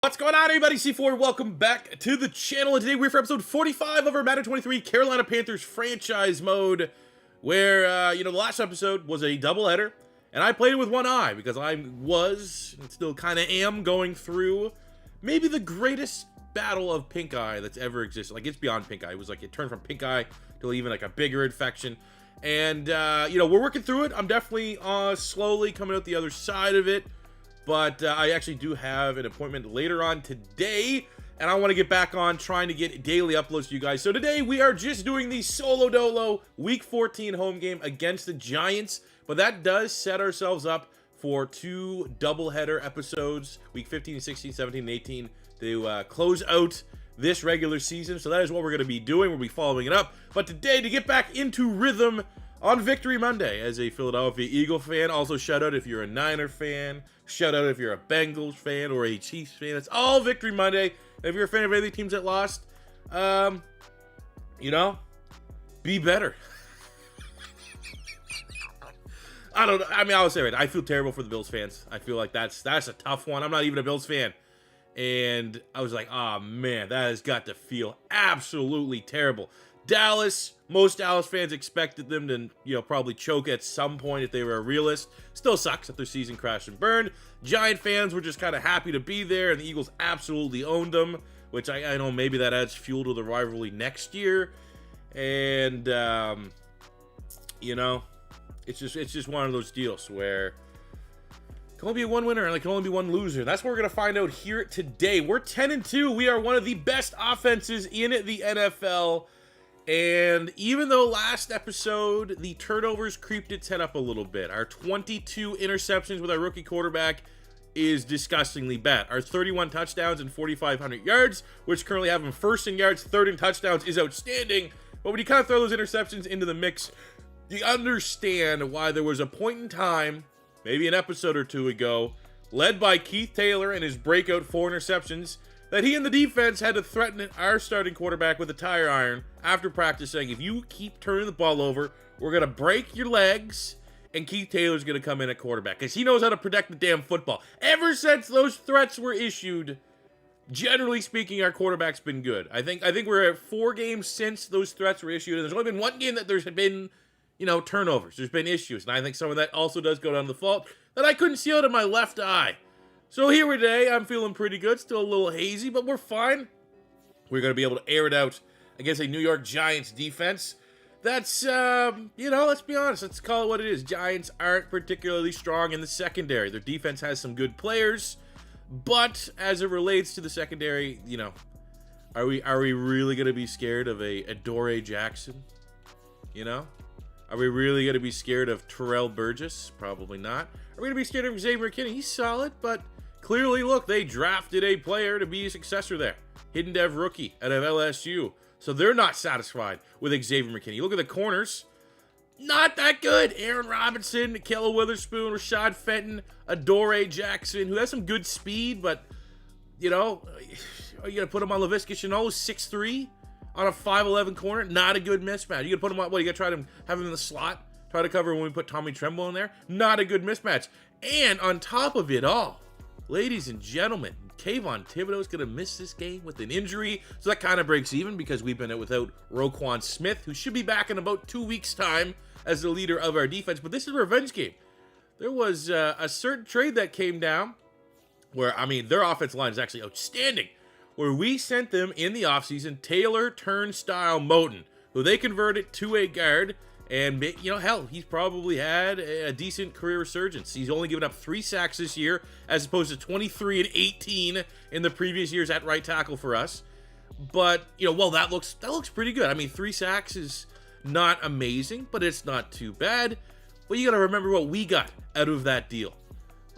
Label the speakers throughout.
Speaker 1: What's going on, everybody? C4, welcome back to the channel, and today we're for episode 45 of our Madden 23 Carolina Panthers franchise mode, where, the last episode was a doubleheader, and I played it with one eye, because I was, and still kind of am, going through maybe the greatest battle of pink eye that's ever existed. Like, it's beyond pink eye. It was like, it turned from pink eye to even like a bigger infection, and, we're working through it. I'm definitely slowly coming out the other side of it. But I actually do have an appointment later on today, and I want to get back on trying to get daily uploads to you guys. So today we are just doing the solo dolo Week 14 home game against the Giants, but that does set ourselves up for two doubleheader episodes, Week 15, 16, 17, and 18, to close out this regular season. So that is what we're going to be doing. We'll be following it up. But today, to get back into rhythm on Victory Monday as a Philadelphia Eagle fan, also shout out if you're a Niner fan, shout out if you're a Bengals fan or a Chiefs fan. It's all Victory Monday. If you're a fan of any of the teams that lost, be better. I don't know. I mean, I would say right. I feel terrible for the Bills fans. I feel like that's a tough one. I'm not even a Bills fan. And I was like, oh man, that has got to feel absolutely terrible. Dallas, most Dallas fans expected them to, probably choke at some point if they were a realist. Still sucks that their season crashed and burned. Giant fans were just kind of happy to be there, and the Eagles absolutely owned them, which I know maybe that adds fuel to the rivalry next year. And, it's just one of those deals where it can only be one winner and it can only be one loser. That's what we're going to find out here today. We're 10-2. We are one of the best offenses in the NFL. And even though last episode, the turnovers creeped its head up a little bit, our 22 interceptions with our rookie quarterback is disgustingly bad. Our 31 touchdowns and 4,500 yards, which currently have him first in yards, third in touchdowns, is outstanding. But when you kind of throw those interceptions into the mix, you understand why there was a point in time, maybe an episode or two ago, led by Keith Taylor and his breakout 4 interceptions, that he and the defense had to threaten our starting quarterback with a tire iron after practice, saying, if you keep turning the ball over, we're going to break your legs, and Keith Taylor's going to come in at quarterback, because he knows how to protect the damn football. Ever since those threats were issued, generally speaking, our quarterback's been good. I think we're at 4 games since those threats were issued, and there's only been 1 game that there's been, turnovers. There's been issues, and I think some of that also does go down to the fault that I couldn't see out of my left eye. So here today, I'm feeling pretty good, still a little hazy, but we're fine. We're going to be able to air it out against a New York Giants defense. That's, let's be honest, let's call it what it is. Giants aren't particularly strong in the secondary. Their defense has some good players, but as it relates to the secondary, are we really going to be scared of a Adoree Jackson? Are we really going to be scared of Terrell Burgess? Probably not. Are we going to be scared of Xavier McKinney? He's solid, but clearly, look, they drafted a player to be a successor there. Hidden Dev rookie out of LSU. So they're not satisfied with Xavier McKinney. Look at the corners. Not that good. Aaron Robinson, Nikello Witherspoon, Rashad Fenton, Adoree Jackson, who has some good speed, but, are you going to put him on Laviska Shenault, 6'3", on a 5'11 corner? Not a good mismatch. You going to put him on, you going to try to have him in the slot? Try to cover when we put Tommy Tremble in there? Not a good mismatch. And on top of it all, ladies and gentlemen, Kayvon Thibodeau is going to miss this game with an injury. So that kind of breaks even because we've been out without Roquan Smith, who should be back in about 2 weeks' time as the leader of our defense. But this is a revenge game. There was a certain trade that came down where, their offensive line is actually outstanding, where we sent them in the offseason Taylor Turnstile Moton, who they converted to a guard. And, hell, he's probably had a decent career resurgence. He's only given up 3 sacks this year, as opposed to 23 and 18 in the previous years at right tackle for us. But, that looks pretty good. 3 sacks is not amazing, but it's not too bad. But you got to remember what we got out of that deal.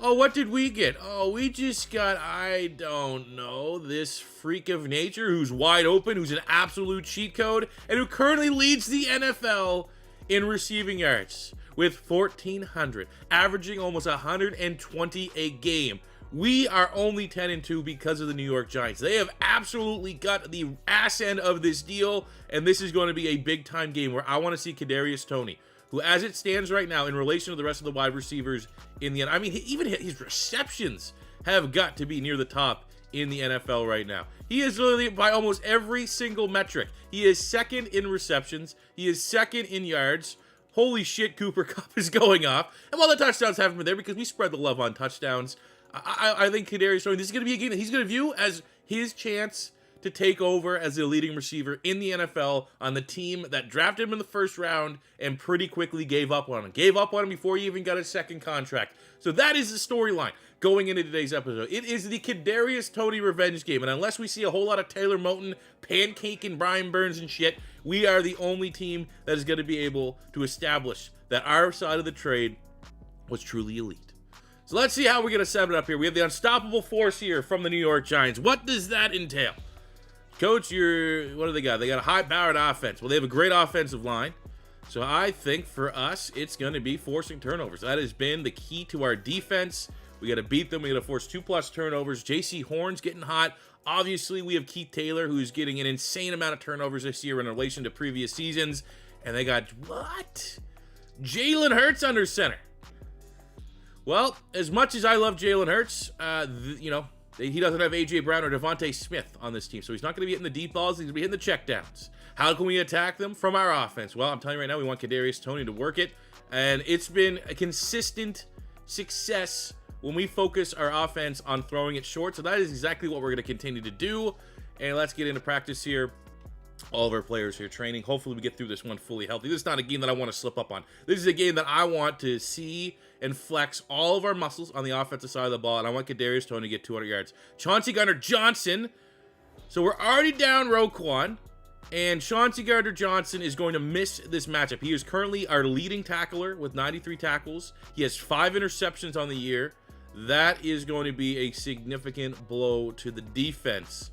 Speaker 1: Oh, what did we get? Oh, we just got, I don't know, this freak of nature who's wide open, who's an absolute cheat code, and who currently leads the NFL in receiving yards with 1,400, averaging almost 120 a game. We are only 10-2 because of the New York Giants. They have absolutely got the ass end of this deal, and this is going to be a big-time game where I want to see Kadarius Toney, who, as it stands right now, in relation to the rest of the wide receivers in the end, even his receptions have got to be near the top in the NFL right now. He is literally, by almost every single metric, he is second in receptions. He is second in yards. Holy shit, Cooper Kupp is going off. And while the touchdowns haven't been there, because we spread the love on touchdowns, I think Kadarius Toney, this is going to be a game that he's going to view as his chance to take over as the leading receiver in the NFL on the team that drafted him in the first round and pretty quickly gave up on him. Gave up on him before he even got his second contract. So that is the storyline going into today's episode. It is the Kadarius Toney revenge game, and unless we see a whole lot of Taylor Moton pancaking Brian Burns and shit, we are the only team that is going to be able to establish that our side of the trade was truly elite. So let's see how we're going to set it up here. We have the unstoppable force here from the New York Giants. What does that entail? Coach, what do they got? They got a high-powered offense. Well, they have a great offensive line. So I think for us, it's going to be forcing turnovers. That has been the key to our defense. We got to beat them. We got to force 2+ turnovers. JC Horn's getting hot. Obviously, we have Keith Taylor, who's getting an insane amount of turnovers this year in relation to previous seasons. And they got, what? Jalen Hurts under center. Well, as much as I love Jalen Hurts, he doesn't have A.J. Brown or Devontae Smith on this team, so he's not going to be hitting the deep balls. He's going to be hitting the checkdowns. How can we attack them? From our offense. Well, I'm telling you right now, we want Kadarius Toney to work it, and it's been a consistent success when we focus our offense on throwing it short, so that is exactly what we're going to continue to do, and let's get into practice here. All of our players here training. Hopefully we get through this one fully healthy. This is not a game that I want to slip up on. This is a game that I want to see and flex all of our muscles on the offensive side of the ball, and I want Kadarius Toney to get 200 yards. Chauncey Gardner-Johnson. So we're already down Roquan, and Chauncey Gardner-Johnson is going to miss this matchup. He is currently our leading tackler with 93 tackles. He has 5 interceptions on the year. That is going to be a significant blow to the defense.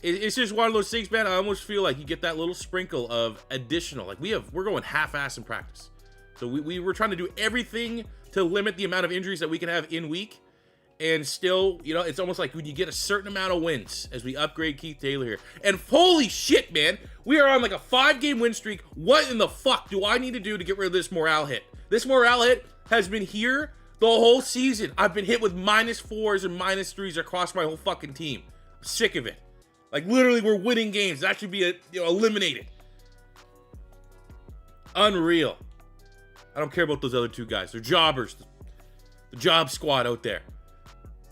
Speaker 1: It's just one of those things, man. I almost feel like you get that little sprinkle of additional. Like we're going half-ass in practice. So we were trying to do everything to limit the amount of injuries that we can have in week. And still, it's almost like when you get a certain amount of wins as we upgrade Keith Taylor here. And holy shit, man. We are on like a 5-game win streak. What in the fuck do I need to do to get rid of this morale hit? This morale hit has been here the whole season. I've been hit with -4s and -3s across my whole fucking team. I'm sick of it. Like, literally, we're winning games. That should be eliminated. Unreal. I don't care about those other two guys. They're jobbers. The job squad out there.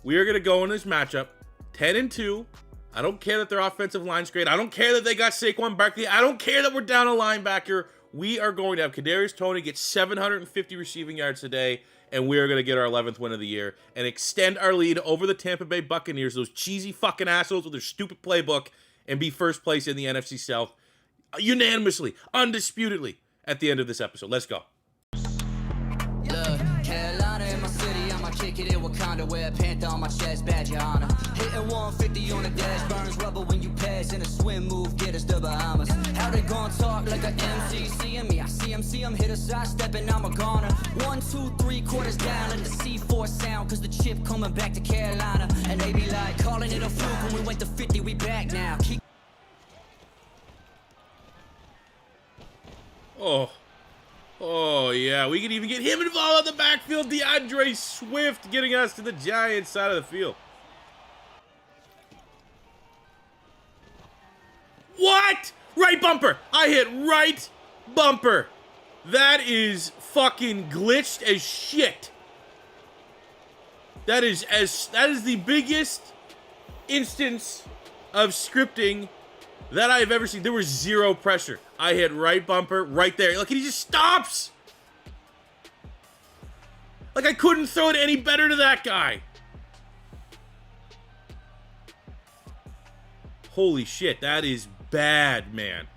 Speaker 1: We are going to go in this matchup 10-2. I don't care that their offensive line's great. I don't care that they got Saquon Barkley. I don't care that we're down a linebacker. We are going to have Kadarius Toney get 750 receiving yards today, and we are going to get our 11th win of the year and extend our lead over the Tampa Bay Buccaneers, those cheesy fucking assholes with their stupid playbook, and be first place in the NFC South unanimously, undisputedly, at the end of this episode. Let's go.
Speaker 2: Carolina in my city, I might kick it in Wakanda, wear a panther on my chest, badge of honor. Hitting 150 on the dash, burns rubber when you pass, in a swim move, get us to Bahamas. How they gon' talk like a MC, seeing me, I see him, hit a side stepping, I'm a goner. 1, 2, 3 quarters down, let the C4 sound, cause the chip coming back to Carolina. And they be like, calling it a fluke, when we went to 50, we back now.
Speaker 1: Oh, yeah. We can even get him involved in the backfield. DeAndre Swift getting us to the Giants side of the field. What? Right bumper. I hit right bumper. That is fucking glitched as shit. That is the biggest instance of scripting that I have ever seen. There was zero pressure. I hit right bumper right there. Look, he just stops. Like, I couldn't throw it any better to that guy. Holy shit, that is bad, man.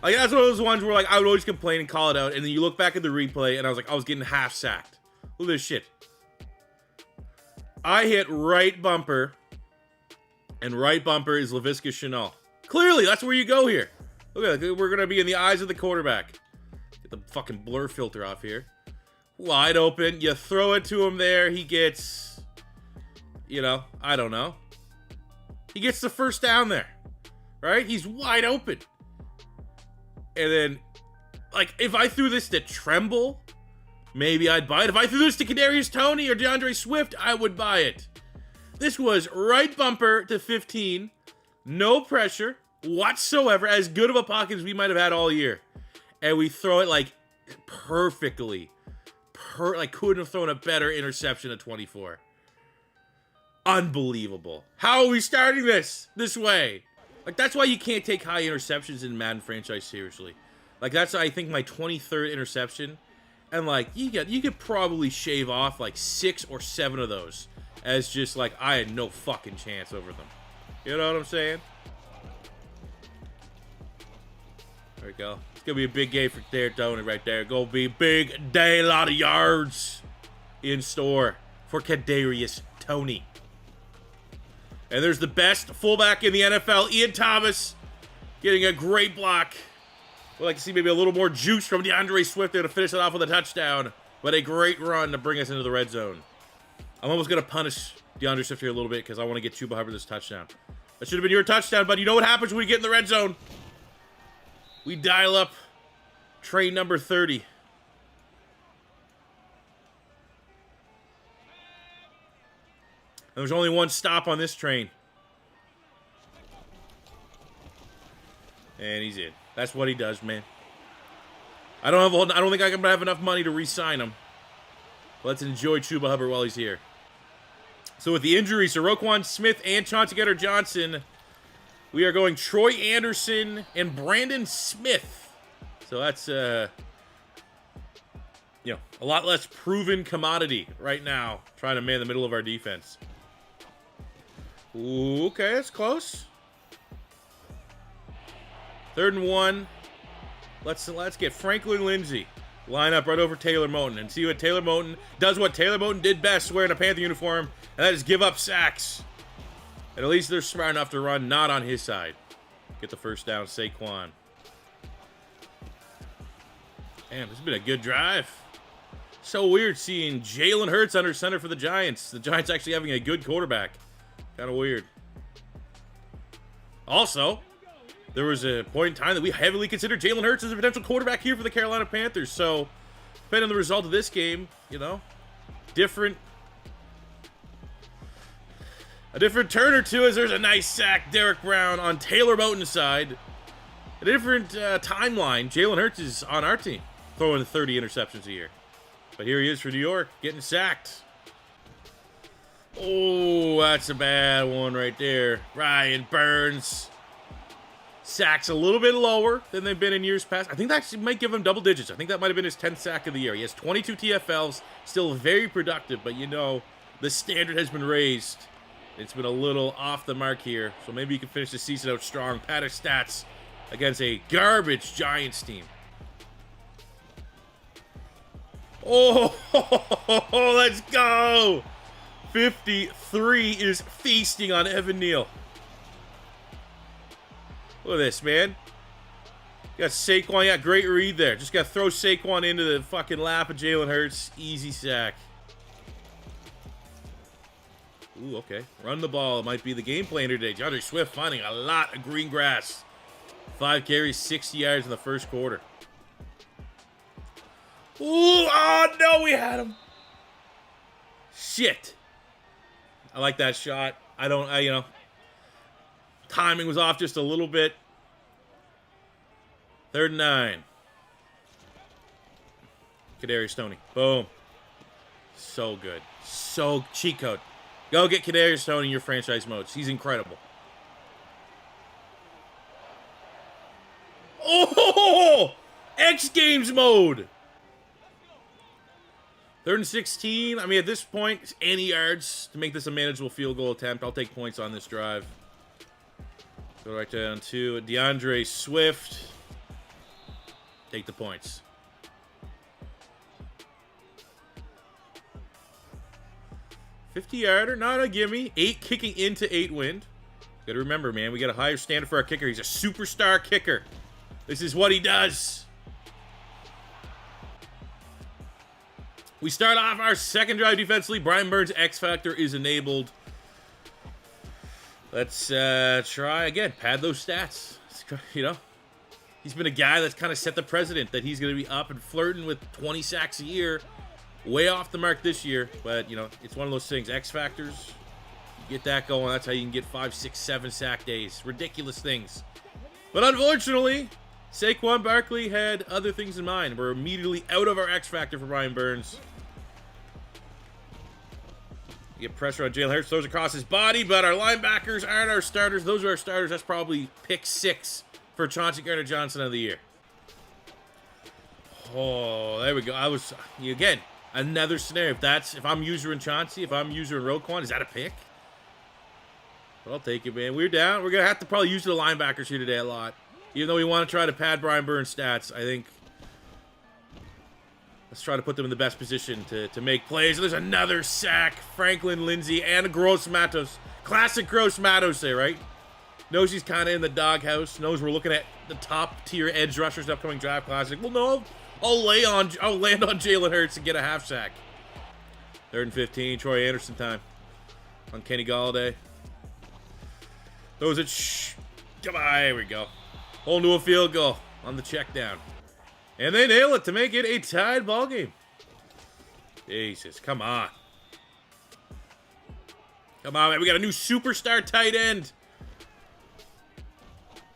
Speaker 1: Like, that's one of those ones where, like, I would always complain and call it out, and then you look back at the replay, and I was like, I was getting half sacked. Look at this shit. I hit right bumper, and right bumper is Laviska Shenault. Clearly, that's where you go here. Look at it. We're going to be in the eyes of the quarterback. Get the fucking blur filter off here. Wide open. You throw it to him there. He gets, I don't know. He gets the first down there. Right? He's wide open. And then, like, if I threw this to Tremble, maybe I'd buy it. If I threw this to Kadarius Toney or DeAndre Swift, I would buy it. This was right bumper to 15. No pressure whatsoever. As good of a pocket as we might have had all year. And we throw it like perfectly. Like couldn't have thrown a better interception at 24. Unbelievable. How are we starting this way? Like, that's why you can't take high interceptions in Madden franchise seriously. Like, that's, I think, my 23rd interception. And, like, you could probably shave off, like, 6 or 7 of those as just, like, I had no fucking chance over them. You know what I'm saying? There we go. It's going to be a big game for Tony right there. Going to be big day, a lot of yards in store for Kadarius Toney. And there's the best fullback in the NFL, Ian Thomas, getting a great block. We'd like to see maybe a little more juice from DeAndre Swift there to finish it off with a touchdown. But a great run to bring us into the red zone. I'm almost going to punish DeAndre Swift here a little bit because I want to get Chuba Hubbard this touchdown. That should have been your touchdown, but you know what happens when we get in the red zone? We dial up train number 30. And there's only one stop on this train. And he's in. That's what he does, man. I don't think I'm gonna have enough money to re-sign him. Let's enjoy Chuba Hubbard while he's here. So with the injuries to Roquan Smith and Chauncey Gardner-Johnson, we are going Troy Anderson and Brandon Smith. So that's a lot less proven commodity right now, trying to man the middle of our defense. Ooh, okay, that's close. 3rd and 1. Let's get Franklin Lindsay line up right over Taylor Moton and see what Taylor Moton does. What Taylor Moton did best, wearing a Panther uniform, and that is give up sacks. And at least they're smart enough to run not on his side. Get the first down, Saquon. Damn, this has been a good drive. So weird seeing Jalen Hurts under center for the Giants. The Giants actually having a good quarterback. Kind of weird. Also, there was a point in time that we heavily considered Jalen Hurts as a potential quarterback here for the Carolina Panthers. So, depending on the result of this game, a different turn or two as there's a nice sack, Derek Brown on Taylor Moton's side. A different timeline. Jalen Hurts is on our team, throwing 30 interceptions a year. But here he is for New York, getting sacked. Oh, that's a bad one right there. Ryan Burns. Sacks a little bit lower than they've been in years past. I think that actually might give him double digits. I think that might have been his 10th sack of the year. He has 22 TFLs, still very productive, but the standard has been raised. It's been a little off the mark here, so maybe you can finish the season out strong. Pad his stats against a garbage Giants team. Oh, let's go! 53 is feasting on Evan Neal. Look at this, man. You got Saquon. Yeah, great read there. Just got to throw Saquon into the fucking lap of Jalen Hurts. Easy sack. Ooh, okay. Run the ball. It might be the game plan today. DeAndre Swift finding a lot of green grass. 5 carries, 60 yards in the first quarter. Ooh, oh no, we had him. Shit. I like that shot. Timing was off just a little bit. 3rd and 9. Kadarius Toney. Boom. So good. So cheat code. Go get Kadarius Toney in your franchise modes. He's incredible. Oh! X Games mode. 3rd and 16. I mean, at this point, any yards to make this a manageable field goal attempt. I'll take points on this drive. Go right down to DeAndre Swift. Take the points. 50-yarder, not a gimme. 8 kicking into 8 wind. Got to remember, man, we got a higher standard for our kicker. He's a superstar kicker. This is what he does. We start off our second drive defensively. Brian Burns' X Factor is enabled. Let's try again. Pad those stats. He's been a guy that's kind of set the precedent that he's going to be up and flirting with 20 sacks a year. Way off the mark this year, but, it's one of those things. X Factors, Get that going. That's how you can get 5, 6, 7 sack days. Ridiculous things. But unfortunately, Saquon Barkley had other things in mind. We're immediately out of our X factor for Brian Burns. Get pressure on Jalen Hurts, throws across his body, but our linebackers aren't our starters. Those are our starters. That's probably pick 6 for Chauncey Gardner-Johnson of the year. Oh, there we go. Again, another scenario. If I'm using Chauncey, if I'm using Roquan, is that a pick? But I'll take it, man. We're down. We're going to have to probably use the linebackers here today a lot. Even though we want to try to pad Brian Burns' stats, I think let's try to put them in the best position to make plays. There's another sack. Franklin Lindsay and Gross Matos. Classic Gross Matos there, right? Knows he's kind of in the doghouse. Knows we're looking at the top tier edge rushers in the upcoming draft class. Like, well, no, I'll land on Jalen Hurts and get a half sack. 3rd and 15. Troy Anderson time on Kenny Galladay. Those at come on, here we go. Hold to a field goal on the check down. And they nail it to make it a tied ball game. Jesus, come on. Come on, man. We got a new superstar tight end.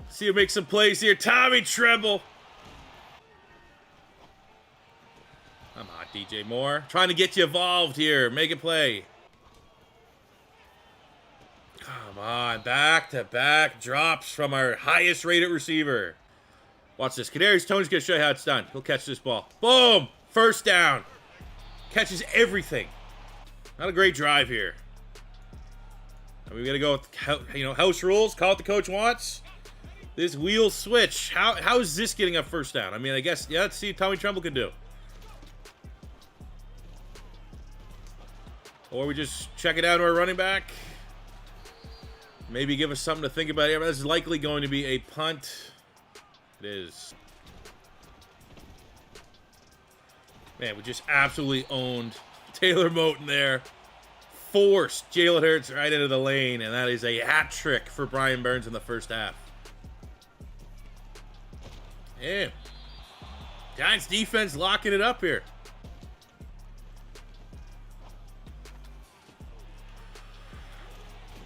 Speaker 1: See him make some plays here. Tommy Tremble. Come on, DJ Moore. Trying to get you involved here. Make a play. Come on. Back-to-back drops from our highest rated receiver. Watch this. Kadarius Toney's going to show you how it's done. He'll catch this ball. Boom! First down. Catches everything. Not a great drive here. And we got to go with, house rules. Call what the coach wants. This wheel switch. How is this getting a first down? I mean, I guess, yeah, let's see what Tommy Tremble can do. Or we just check it out to our running back. Maybe give us something to think about here. This is likely going to be a punt. It is. Man, we just absolutely owned Taylor Moton there. Forced Jalen Hurts right into the lane, and that is a hat trick for Brian Burns in the first half. Damn. Giants defense locking it up here.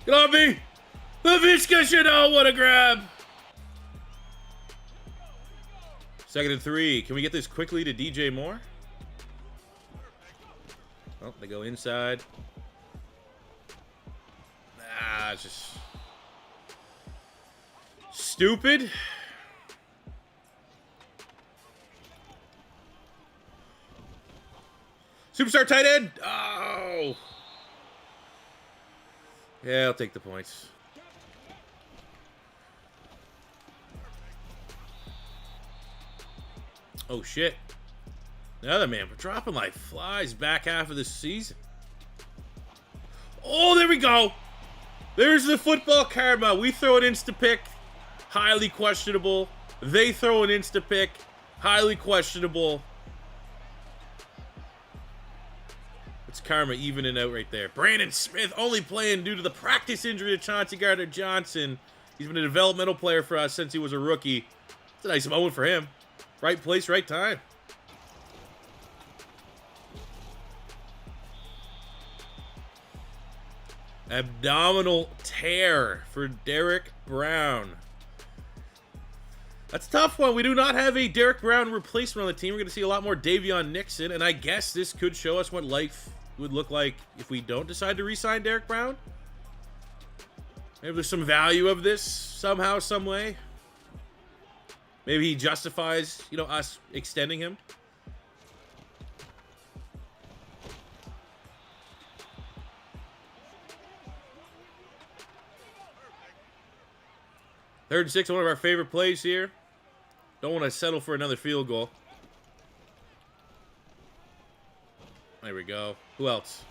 Speaker 1: Get on me! Laviska Shenault, what a grab! 2nd and 3. Can we get this quickly to DJ Moore? Oh, they go inside. It's just stupid. Superstar tight end. Oh. Yeah, I'll take the points. Oh, shit. Another man. We're dropping like flies back half of the season. Oh, there we go. There's the football karma. We throw an insta-pick. Highly questionable. They throw an insta-pick. Highly questionable. It's karma evening out right there. Brandon Smith only playing due to the practice injury to Chauncey Gardner-Johnson. He's been a developmental player for us since he was a rookie. It's a nice moment for him. Right place, right time. Abdominal tear for Derek Brown. That's a tough one. We do not have a Derek Brown replacement on the team. We're going to see a lot more Davion Nixon, and I guess this could show us what life would look like if we don't decide to re-sign Derek Brown. Maybe there's some value of this somehow, some way. Maybe he justifies, us extending him. Third and 6, one of our favorite plays here. Don't want to settle for another field goal. There we go. Who else?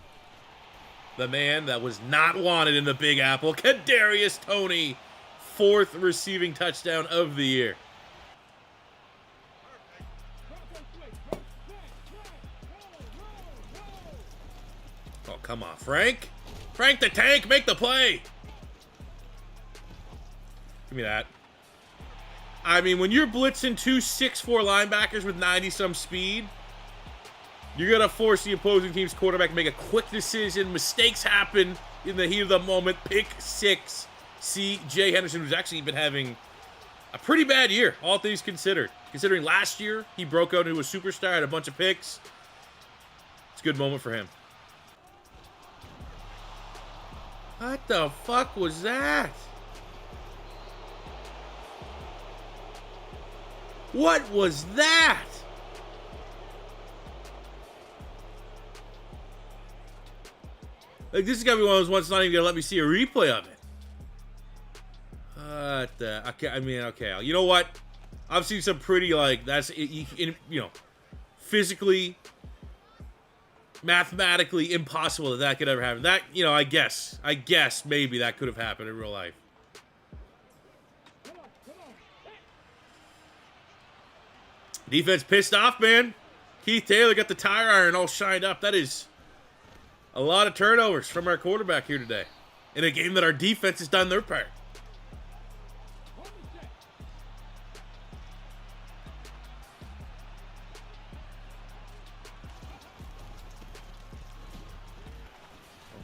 Speaker 1: The man that was not wanted in the Big Apple, Kadarius Toney. 4th receiving touchdown of the year. Oh, come on, Frank. Frank the Tank, make the play. Give me that. I mean, when you're blitzing 2 6'4" linebackers with 90-some speed, you're going to force the opposing team's quarterback to make a quick decision. Mistakes happen. in the heat of the moment. Pick 6. C.J. Henderson, who's actually been having a pretty bad year, all things considered. Considering last year, he broke out into a superstar, had a bunch of picks. It's a good moment for him. What the fuck was that? What was that? Like, this is gonna be one of those ones that's not even gonna let me see a replay of it. Okay, I mean, okay. You know what? I've seen some pretty, like, that's, you know, physically, mathematically impossible that could ever happen. That, you know, I guess maybe that could have happened in real life. Defense pissed off, man. Keith Taylor got the tire iron all shined up. That is a lot of turnovers from our quarterback here today in a game that our defense has done their part.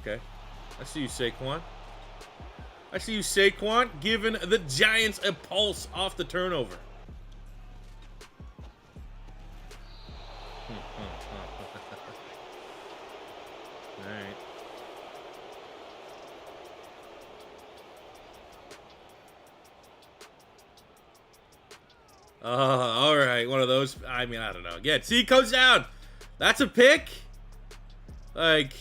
Speaker 1: Okay. I see you, Saquon. I see you, Saquon, giving the Giants a pulse off the turnover. All right. All right. One of those. I mean, I don't know. Again, see, comes down. That's a pick. Like,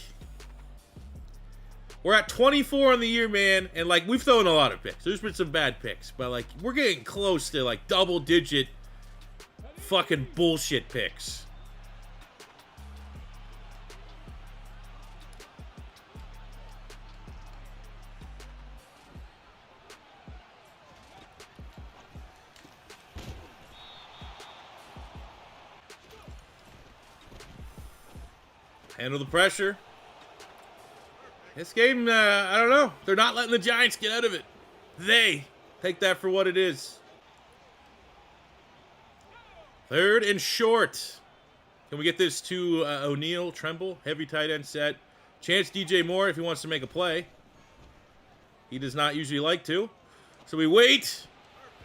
Speaker 1: we're at 24 on the year, man. And, like, we've thrown a lot of picks. There's been some bad picks. But, like, we're getting close to, like, double-digit fucking bullshit picks. Handle the pressure. This game, I don't know. They're not letting the Giants get out of it. They take that for what it is. 3rd and short. Can we get this to O'Neal, Tremble? Heavy tight end set. Chance DJ Moore if he wants to make a play. He does not usually like to. So we wait.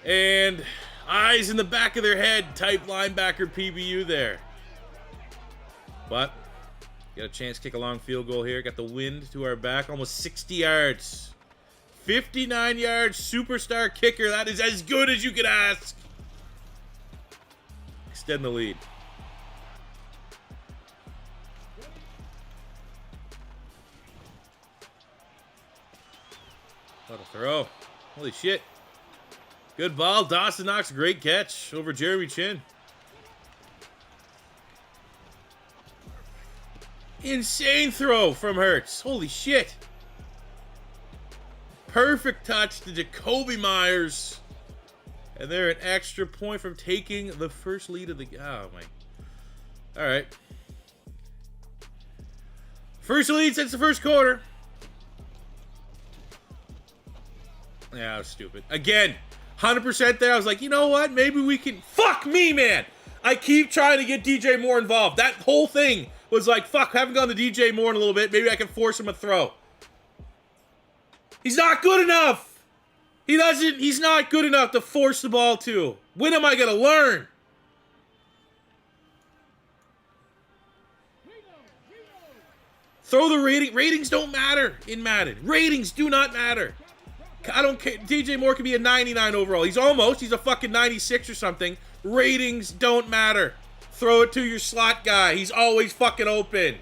Speaker 1: And eyes in the back of their head type linebacker PBU there. But got a chance to kick a long field goal here. Got the wind to our back. Almost 60 yards. 59 yards. Superstar kicker. That is as good as you could ask. Extend the lead. What a throw. Holy shit. Good ball. Dawson Knox. Great catch over Jeremy Chin. Insane throw from Hurts. Holy shit. Perfect touch to Jacoby Myers. And they're an extra point from taking the first lead of the... Oh, my. All right. First lead since the first quarter. Yeah, that was stupid. Again, 100% there. I was like, you know what? Maybe we can... Fuck me, man. I keep trying to get DJ Moore involved. That whole thing was like, fuck, haven't gone to DJ Moore in a little bit. Maybe I can force him a throw. He's not good enough. He's not good enough to force the ball to. When am I going to learn? Throw the rating. Ratings don't matter in Madden. Ratings do not matter. I don't care. DJ Moore could be a 99 overall. He's a fucking 96 or something. Ratings don't matter. Throw it to your slot guy. He's always fucking open.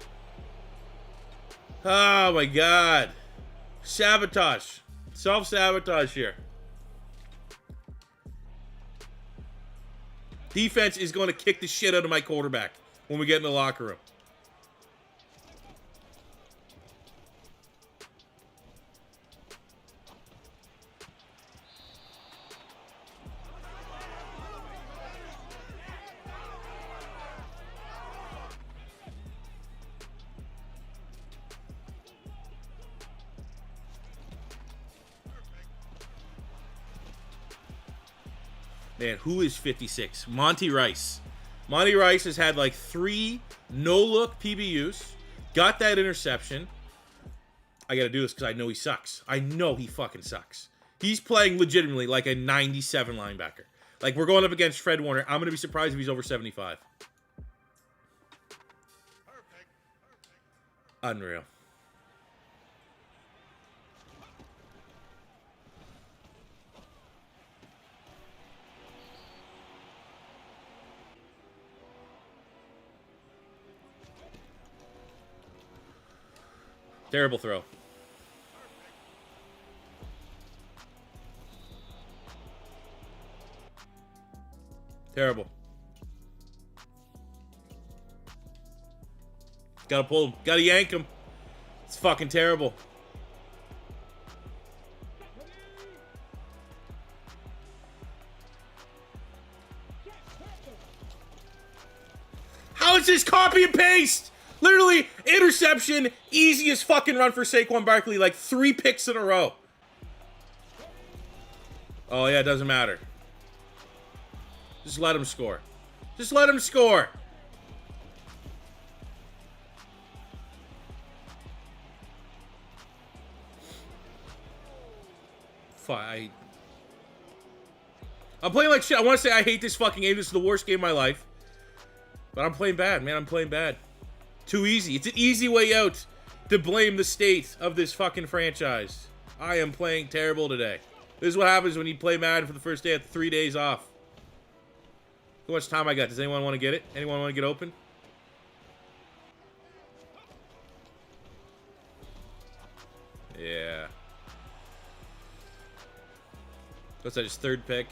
Speaker 1: Oh my god. Sabotage. Self-sabotage here. Defense is going to kick the shit out of my quarterback when we get in the locker room. Man, who is 56? Monty Rice. Monty Rice has had like 3 no-look PBUs. Got that interception. I gotta do this because I know he sucks. I know he fucking sucks. He's playing legitimately like a 97 linebacker. Like, we're going up against Fred Warner. I'm gonna be surprised if he's over 75. Unreal. Terrible throw. Terrible. Gotta pull him. Gotta yank him. It's fucking terrible. How is this copy and paste? Literally, interception, easiest fucking run for Saquon Barkley, like 3 picks in a row. Oh, yeah, it doesn't matter. Just let him score. Just let him score. Fine. I'm playing like shit. I want to say I hate this fucking game. This is the worst game of my life. But I'm playing bad, man. I'm playing bad. Too easy. It's an easy way out to blame the state of this fucking franchise. I am playing terrible today. This is what happens when you play Madden for the first day after 3 days off. How much time I got? Does anyone want to get it? Anyone want to get open? Yeah. What's that, his 3rd pick?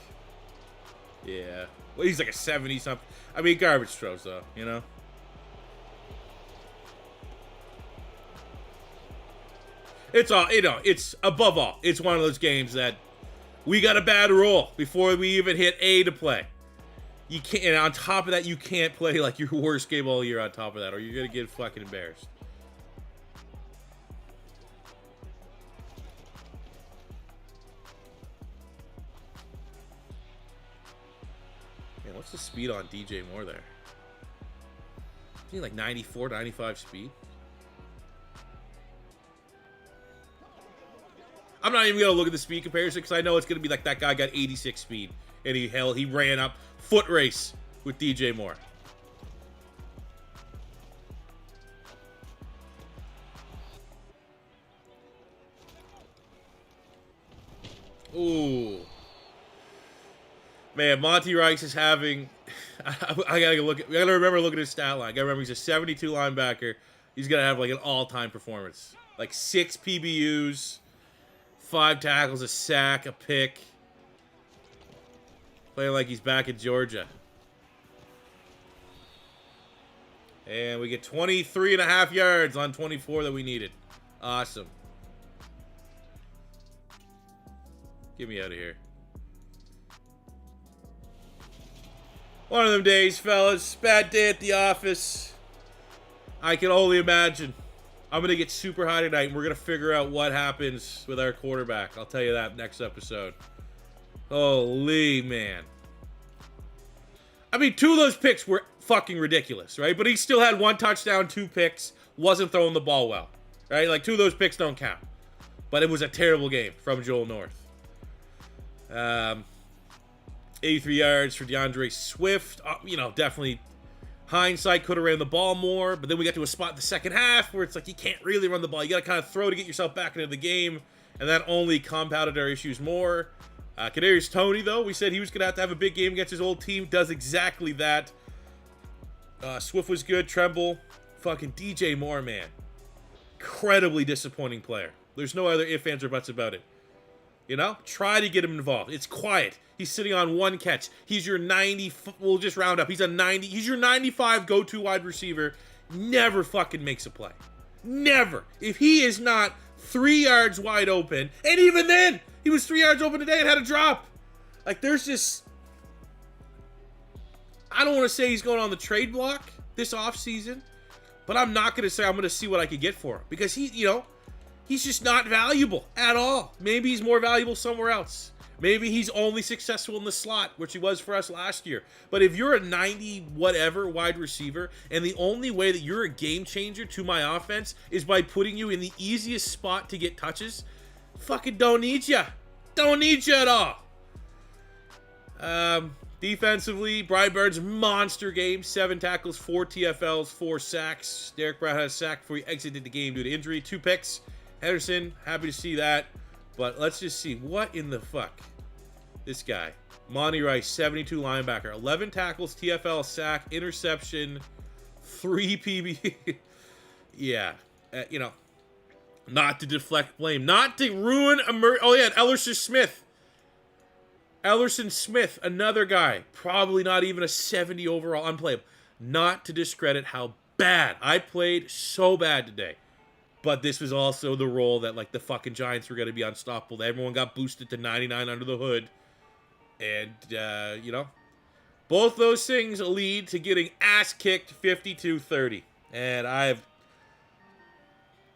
Speaker 1: Yeah. Well, he's like a 70-something. I mean, garbage throws, though, you know? It's all, you know, it's above all. It's one of those games that we got a bad roll before we even hit A to play. You can't, and on top of that, you can't play like your worst game all year on top of that, or you're going to get fucking embarrassed. Man, what's the speed on DJ Moore there? Is he like 94, 95 speed? I'm not even going to look at the speed comparison because I know it's going to be like that guy got 86 speed. And he ran up foot race with DJ Moore. Ooh. Man, Monty Rice is having... I gotta look at... We gotta remember looking at his stat line. I gotta remember he's a 72 linebacker. He's gonna have like an all-time performance. Like 6 PBUs... 5 tackles, a sack, a pick. Playing like he's back in Georgia. And we get 23.5 yards on 24 that we needed. Awesome. Get me out of here. One of them days, fellas. Bad day at the office. I can only imagine. I'm going to get super high tonight, and we're going to figure out what happens with our quarterback. I'll tell you that next episode. Holy man. I mean, 2 of those picks were fucking ridiculous, right? But he still had 1 touchdown, 2 picks, wasn't throwing the ball well, right? Like, 2 of those picks don't count. But it was a terrible game from Joel North. 83 yards for DeAndre Swift. You know, definitely... Hindsight, could have ran the ball more, but then we got to a spot in the second half where it's like you can't really run the ball. You got to kind of throw to get yourself back into the game, and that only compounded our issues more. Kadarius Toney, though, we said he was going to have a big game against his old team. Does exactly that. Swift was good. Tremble. Fucking DJ Moore, man. Incredibly disappointing player. There's no other ifs, ands, or buts about it. You know? Try to get him involved. It's quiet. He's sitting on 1 catch. He's your 90, we'll just round up. He's a 90, he's your 95 go-to wide receiver. Never fucking makes a play. Never. If he is not 3 yards wide open, and even then, he was 3 yards open today and had a drop. Like, there's just, I don't want to say he's going on the trade block this offseason, but I'm not going to say I'm going to see what I could get for him. Because he, you know, he's just not valuable at all. Maybe he's more valuable somewhere else. Maybe he's only successful in the slot, which he was for us last year. But if you're a 90 whatever wide receiver, and the only way that you're a game changer to my offense is by putting you in the easiest spot to get touches, fucking don't need you. Don't need you at all. Defensively, Brian Burns, monster game. 7 tackles, 4 TFLs, 4 sacks. Derek Brown had a sack before he exited the game due to injury. 2 picks. Henderson, happy to see that. But let's just see. What in the fuck? This guy. Monty Rice, 72 linebacker. 11 tackles, TFL, sack, interception, 3 PB. Yeah. You know, not to deflect blame. Not to ruin oh, yeah, Ellerson Smith. Ellerson Smith, another guy. Probably not even a 70 overall, unplayable. Not to discredit how bad. I played so bad today. But this was also the role that, like, the fucking Giants were going to be unstoppable. Everyone got boosted to 99 under the hood. And, you know, both those things lead to getting ass-kicked 52-30. And I have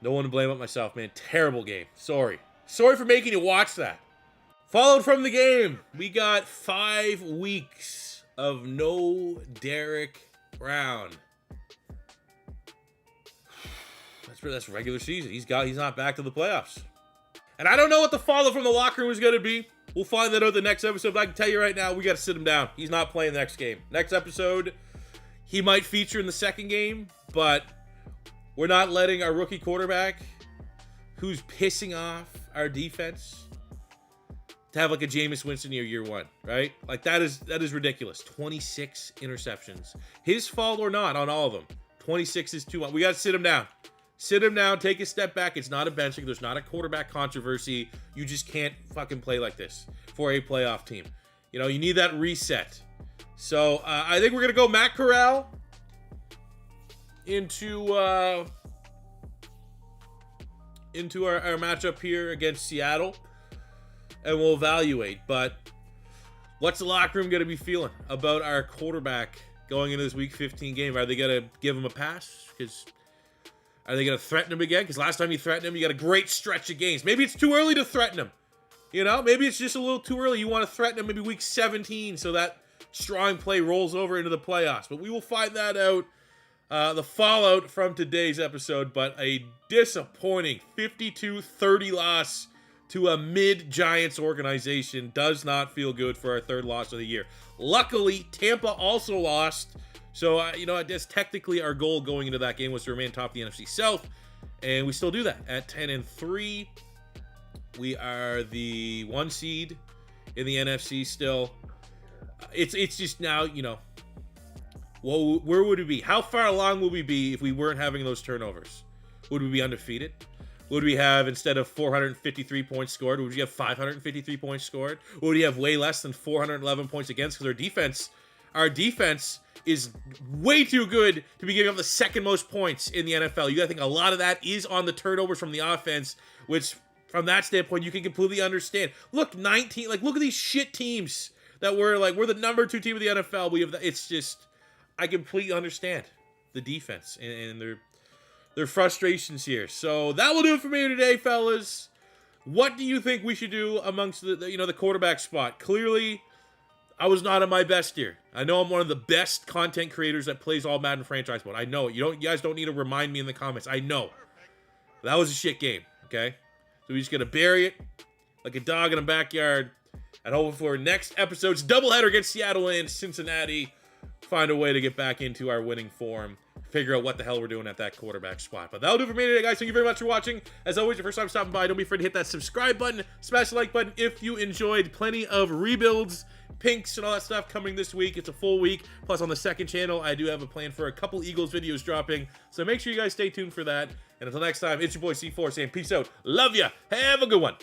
Speaker 1: no one to blame but myself, man. Terrible game. Sorry. Sorry for making you watch that. Followed from the game, we got 5 weeks of no Derek Brown. That's regular season. He's not back to the playoffs. And I don't know what the follow from the locker room is going to be. We'll find that out the next episode. But I can tell you right now, we got to sit him down. He's not playing the next game. Next episode, he might feature in the second game, but we're not letting our rookie quarterback, who's pissing off our defense, to have like a Jameis Winston year 1, right? Like that is ridiculous. 26 interceptions. His fault or not on all of them. 26 is too much. We got to sit him down. Sit him down, take a step back. It's not a benching. There's not a quarterback controversy. You just can't fucking play like this for a playoff team. You know, you need that reset. So, I think we're going to go Matt Corral into our matchup here against Seattle. And we'll evaluate. But what's the locker room going to be feeling about our quarterback going into this Week 15 game? Are they going to give him a pass? Because... are they going to threaten him again? Because last time you threatened him, you got a great stretch of games. Maybe it's too early to threaten him. You know, maybe it's just a little too early. You want to threaten him maybe week 17 so that strong play rolls over into the playoffs. But we will find that out. The fallout from today's episode, but a disappointing 52-30 loss to a mid-Giants organization does not feel good for our 3rd loss of the year. Luckily, Tampa also lost. So, you know, I guess technically our goal going into that game was to remain top of the NFC South, and we still do that. At 10-3, we are the 1 seed in the NFC still. It's just now, you know, well, where would we be? How far along would we be if we weren't having those turnovers? Would we be undefeated? Would we have, instead of 453 points scored, would we have 553 points scored? Would we have way less than 411 points against? Because our defense is way too good to be giving up the 2nd most points in the NFL. You gotta think a lot of that is on the turnovers from the offense, which from that standpoint you can completely understand. Look, look at these shit teams that we're the number 2 team of the NFL. It's just, I completely understand the defense and their frustrations here. So that will do it for me today, fellas. What do you think we should do amongst the quarterback spot? Clearly, I was not at my best here. I know I'm one of the best content creators that plays all Madden franchise mode. I know it. You guys don't need to remind me in the comments. I know. That was a shit game, okay? So we're just going to bury it like a dog in a backyard and hope for next episode's doubleheader against Seattle and Cincinnati. Find a way to get back into our winning form. Figure out what the hell we're doing at that quarterback spot. But that'll do it for me today, guys. Thank you very much for watching. As always, your first time stopping by, don't be afraid to hit that subscribe button, smash the like button if you enjoyed. Plenty of rebuilds, pinks, and all that stuff coming this week. It's a full week. Plus, on the second channel, I do have a plan for a couple Eagles videos dropping. So make sure you guys stay tuned for that. And until next time, it's your boy C4 saying peace out. Love ya. Have a good one.